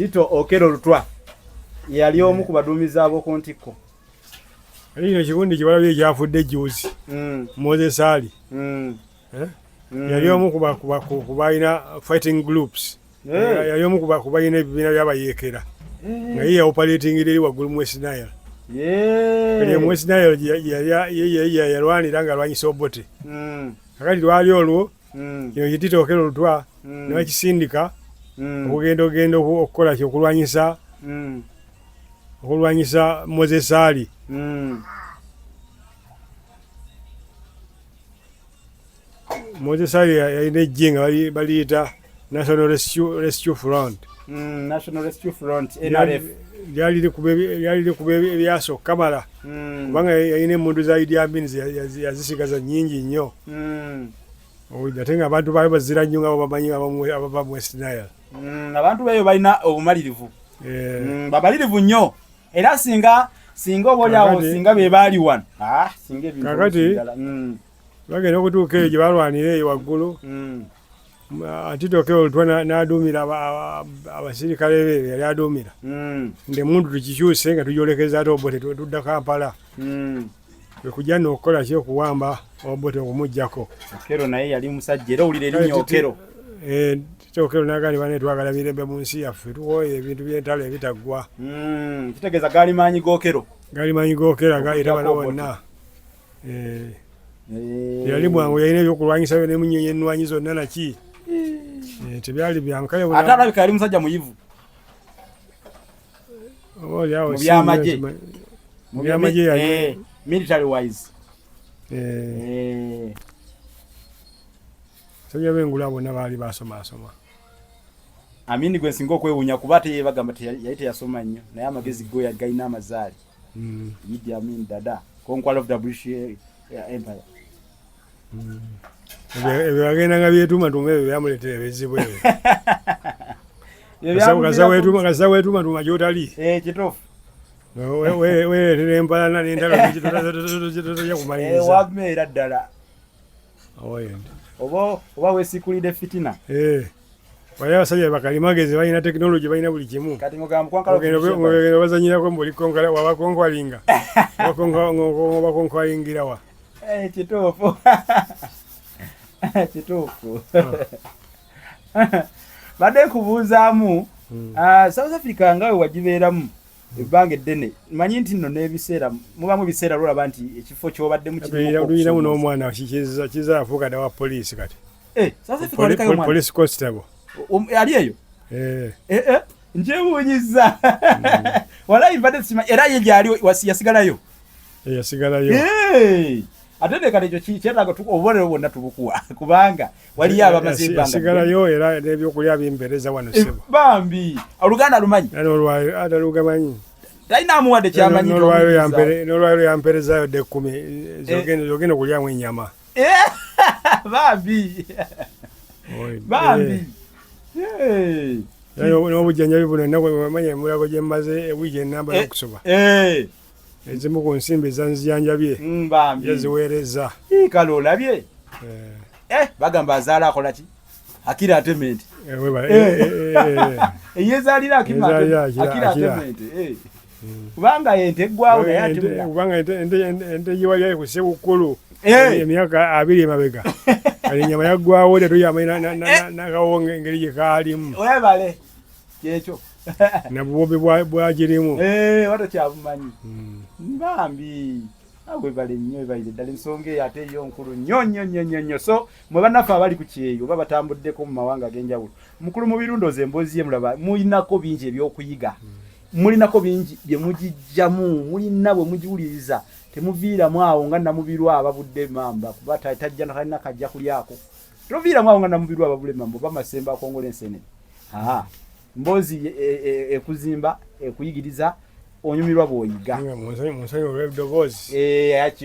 Tito Okello Lutwa yali omu ku baduumizi ab'oku ntikko. Alina ekikundi ky'abalabye kyafudde juzi. Moses Ali. Yali omu ku balina fighting groups. Yali omu ku balina ebibiina by'abayeekera. Nga ye operating eri waggulu mu West Nile. Mu West Nile yalwanira nga alwanyisa Obote. Kakati lwali olwo kino Tito Okello Lutwa ne bakisindika okugenda okukola okulwanyisa Moses Ali. Moses Ali yalina ejje nga baliyita National Rescue Front. National Rescue Front, NRF. Lyali likuba ebyaso Kamala. Kubanga yalina emmundu za Idi Amin yazisigaza nnyingi nnyo. Ate nga abantu baali bazira nnyo nga bamanyi abava mu West Nile. Abantu beeyo balina obumalirivu. Bamalirivu nnyo. Era singa oba oliawo singa be baali wano. Singa ebintu kakati bagenda okutuuka eyo gye balwanira eyo waggulu. Tito Okello Lutwa n'aduumira abasirikale be yali aduumira. Ndemundu tukikyuse nga tugyolekeza ate Obote tudda Kampala. Bwe kujja n'okukola ki okuwamba Obote okumuggyako. Okello naye yali musajja era owulira erinnya Okello. Tito Okello n'agambye bane twagala mirembe mu nsi yaffe tuwoye ebintu by'entalo ebitaggwa. Kitegeeza gaali maanyi g'Okello. Gaali maanyi g'Okello gaayita bano bonna. Yali bwangu yalina ebyokulwanyisa n'enwanyi zonna naki. Tebyali byankale bonna. Ate alabika yali musajja muyivu. Mu byamagye yali military wise. Sajja b'engula bonna baali basoma. Amini gwe singa okwewuunya kuba ate ye bagamba yali teyasoma nnyo naye amagezi go yagalina amazaali. Idi Amin Dada, conqueror of the British Empire. Ebyo bagendanga byetumatuma ebyo byamuleetera ebizibu ebyo. Kasa weetumatuma gy'otali. Kituufu. Weeretera empalana n'entalo tojja kumaliriza. Wabeera ddala. Oba weesiikulidde fitina. Wali abasajja bakalimagezi balina tekinologi balina buli kimu. Kati mugamba kwankala bazanyirako mbuli konkala wabakonkwalinga. Wabakonkwalingira wa. Kituufu. Kituufu. Badde nkubuuzaamu South Africa nga we wagibeeramu ebbanga eddene manyi nti nno n'ebiseera mubamu ebiseera lwolaba nti ekifo ky'obaddemu kirinamu n'omwana kiza afuuka dda wa poliisi kati. South Africa walekayo omwana. Police constable. Ali eyo? Nkyewuunyiza. Walayi mbadde simanyi era ye gy'ali yasigalayo. Yasigalayo. Ate ne kale ekyo kyetaaga obubonero bwonna tubukuwa kubanga waliyo abamaze ebbanga. Yasigalayo era n'ebyokulya bimpereza wano ssebo. Bambi Oluganda lumanyi. Ate lugamanyi. Talina amuwadde kyamanyi. N'olwaliro yamperezayo de 10 zogenda okulyamu ennyama. Bambi. Bambi. N'obujjanjabi buno ennaku bamanya emulago gye mmaze ewiiki ennamba y'okusoba. Ezimu ku nsimbi zanzijanjabye. Yaziweereza. Kale olabye. Bagamba azaala akola ki? Akira atementi. Eyezaalira akira atementi. Kubanga ente eggwawo naye atemula. Kubanga ente giwalyayo ku Ssebukulu. Emyaka 2 emabega. Kale ennyama yaggwawo tetuyamanya n'akawo engeri gye kaalimu. Webale kyekyo. Nabubobi bwagirimu. Wata kyabumanyi. Bambi webale nnyo ebalire ddala ensonga eyo ate yo nkulu nnyo. So mwe bannaffe abali ku kyeyo oba batambuddeko mu mawanga ag'enjawulo mukulu mu birundozo emboozi ye mulaba mulinako bingi ebyokuyiga. Mulinako bingi bye mugijjamu mulina bwe mugiwuliriza temuviiramu awo nga namubirwa ababudde mamba kuba tajja nakalina kajja kulyako. Toviiramu awo nga namubirwa ababule mamba oba masemba akongola ensenene. Mboozi ekuzimba ekuyigiriza onyumirwa bw'oyiga. Munsonyi olw'eddoboozi.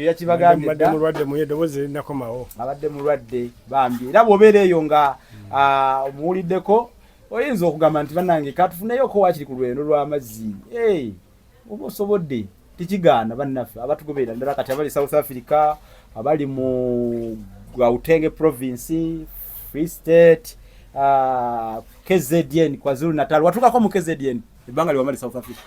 Yakibagambye abadde mulwadde mu eddoboozi linakomawo. Abadde mulwadde bambi. Era bw'obeera eyo nga muwuliddeko oyinza okugamba nti bannange katufuneyoko waakiri ku lwendo lw'amazzi. Oba osobodde tikigaana bannaffe abatugoberera ddala kati abali South Africa abali mu Gauteng province, Free State, KZN KwaZulu Natal watukako mu KZN ibanga liwamali South Africa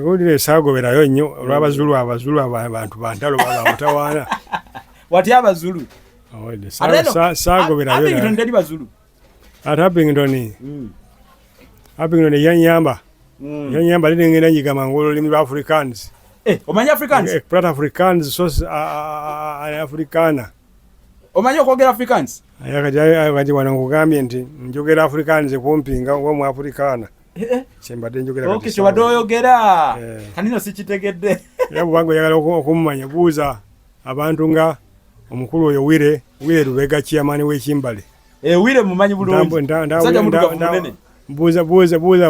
ulire sagoberayo nnyo olw'Abazulu abantu bantalo bamutawaana wati Abazulu sagoberayo Abington ndeli Bazulu ate Abington yanyamba yanyamba lingenda nyiga mangolo limi lwa Afrikaans omanya Afrikaans prat Afrikaans so Afrikaana omanya okwogera Afrikaans ayakati wanangugambye nti njogera Afrikaans kumpinga wa mu Afrikaana chembadde njogera kati okay wadoyogera kanino sikitegedde yabo bango yagala okumanya buuza abantu nga omukulu oyo Wire Lubega chairman w'Ekimbale Wire mumanyi bulungi sajja muduga munene buuza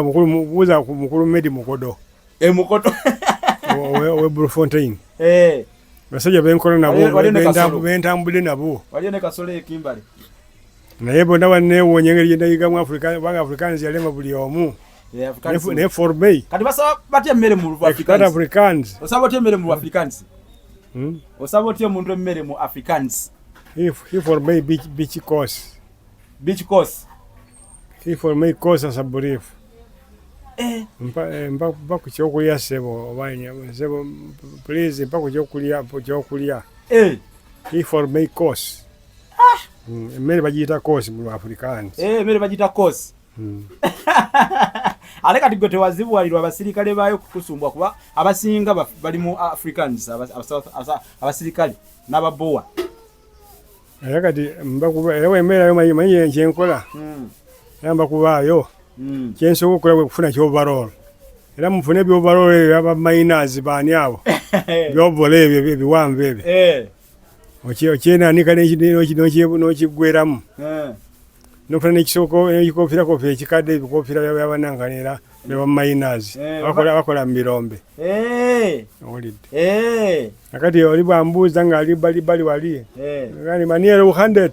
mukulu Medi Mukodo Mukodo we Bloemfontein basajja benkola nabo bentambudde nabo waliyo ne Kasole Kimbale naye bonna banneewoonya engeri gye ndayigamu Afrikaans yalema buli omu ne Forbey kati basaba batya emmere mu Afrikaans osaba otya emmere mu Afrikaans osaba otya omuntu emmere mu Afrikaans he Forbey beach course he Forbey course as a brief mpa ku kyokulya sebo obanya sebo please mpa ku kyokulya he Forbey course emmere bagiyita course mu Afrikaans emmere bagiyita course ale kati gwe tewazibwalirwa abasirikale baayo kukusumbwa kuba abasinga bali mu Afrikaans abasirikale n'ababowa era kati mbakuba ewe emmere ayo manyi kyenkola yamba kubaayo kyensobola okukola bwe kufuna ky'overall era mufune by'overall ebyo abaminers baani abo by'ovola ebyo ebiwanvu ebyo okyenaanika n'okiggweramu nofuna n'ekikofiira ekikadde ebikofiira by'abanankanira byabaminers bakola mu birombe owulidde akati oli bwambuuza ng'ali bali wali gani maniere 100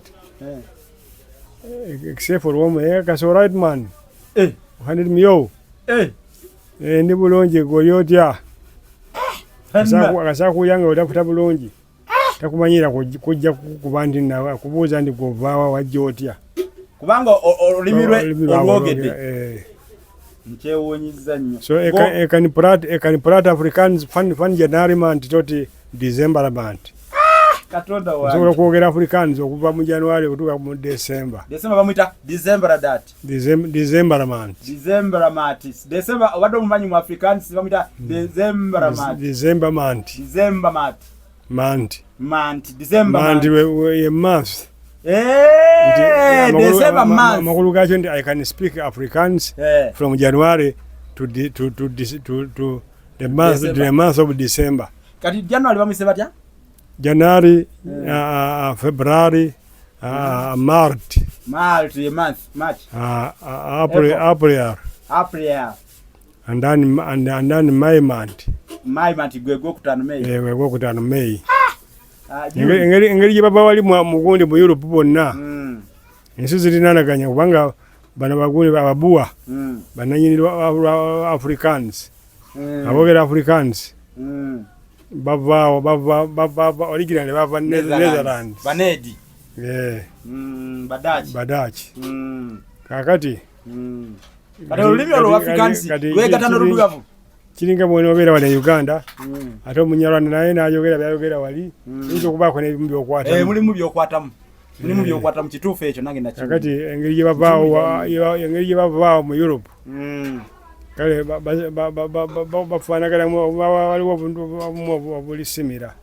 except for woman kasi alright man 100 myo ndi bulungi gwe oli otya akasakuyanga otafuta bulungi takumanyira kujja kuba ndi nawe kubuuza ndi gwovaawa wajja otya kubanga olulimi lwe olwogedde nkyewuunyiza nnyo so ekani prat Afrikaans fan January month toti December month katonda wange osobola okwogera Afrikaans okuva mu January okutuuka mu December bamuyita December month December obadde omumanyi mu Afrikaans bamuyita December month makulu gakyo nti I can speak Afrikaans from January to the month of December. Kati January bamwise batya? January, February, March, March, April, and then May month. Gwe gwokutaano May. Gwokutaano May. Engeri gye baba wali mugundi mu Europe bonna ensi zirinanaganya kubanga bano bagundi ababuwa bananyini Afrikaans abogera Afrikaans bava originally bava Netherlands banedi badachi kakati kati olulimi olwo Afrikaans lwegatano ludugavu kiringa bwone obeera wali Uganda ate Omunyarwanda naye n'ayogera byayogera wali nzo kubaako n'ebimu by'okwatamu mulimu by'okwatamu kituufu ekyo nange nakyo kakati engeri gye bavaawo mu Europe kale bafaanaganamu waliwo obuntu obulisimira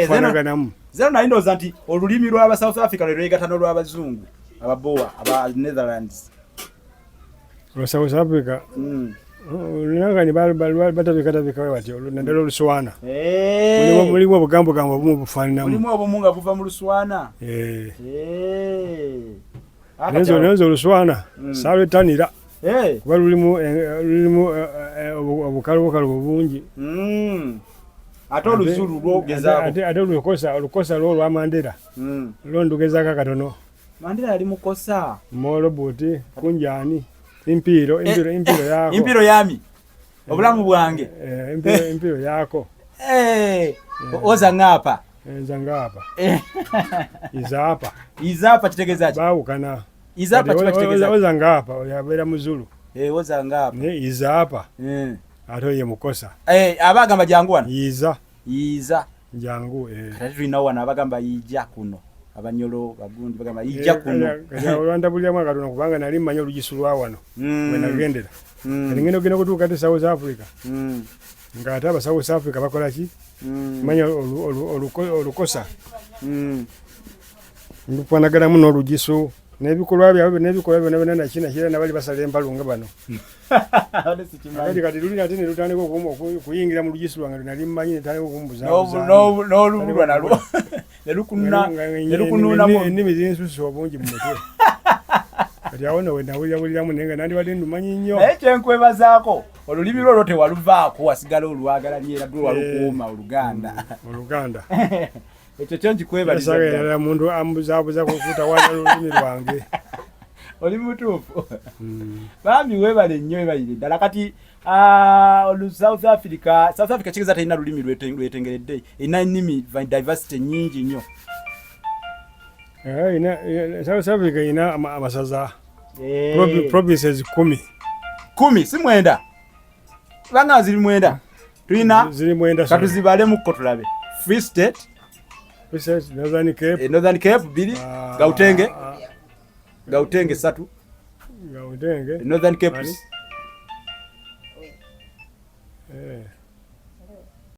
bafaanaganamu zero naye ndowooza nti olulimi lw'aba South Africa lwe lwegatano lw'abazungu ababowa aba Netherlands lwa South Africa nangani batabikatabika batyo naddala Oluswana mulimu obugambogambo obumu bufaananamu mulimu obumu nga buva mu Luswana nenzo Oluswana saalwetanira kuba lulimu obukalubokalubo bungi ate oluzulu lwogezaako ate olukosa lwo lwa Mandela lwo ndugezaako katono. Mandela yali mukosa molobuti kunjani impiro yako impiro yami obulamu bwange impiro yako oza ngapa izapa izapa kitegeeza ki baawukana Izapa chiba kitegeza. Oza ngapa yabera muzulu. Oza ngapa. Ne izapa. Ato ye mukosa. Abagamba jangu wana. Iza. Jangu Kati tulina wana abagamba yija kuno. Abanyolo bagundi bagamba yija kuno. Kati olwanda bulya mwaka tuna kubanga nali manyo lugisulwa wano. Mwe nagendera. Kati ngeno gino kutuka te South Africa. Ngata ba South Africa bakola ki? Manyo olukosa. Ndupwanagala muno olugisu. Nebikolwa byabwe nebina kina kira nabali basale embalunga bano. Kati lulina tene lutandiko kuyingira mu lugisu lwange nali mmanyi tandiko kumbuza. No lulwa nalwo. Nelukununa mu ennimi zinsusu obungi mu mutwe. Kati awona we nawulira munenga nandi bali ndumanyi nnyo. Kyenkwebazaako olulimi lwo tewaluvaako wasigala olwagala lyera ddu walukuuma Oluganda. Ekyo kyo nkikwebaliza. Era muntu ambuzabuza kukuta wana lulimi lwange. Oli mutuufu. Bambi webale nnyo webalire ddala kati South Africa kigeza talina lulimi lwetengeredde. Ina nnimi diversity nnyingi nnyo. South Africa ina amasaza. Provinces 10 si mwenda. Banga ziri mwenda. Tulina ziri mwenda katuzibale mukko tulabe. Free State, Northern Cape, Northern Cape 2, Gautenge 3, Northern Cape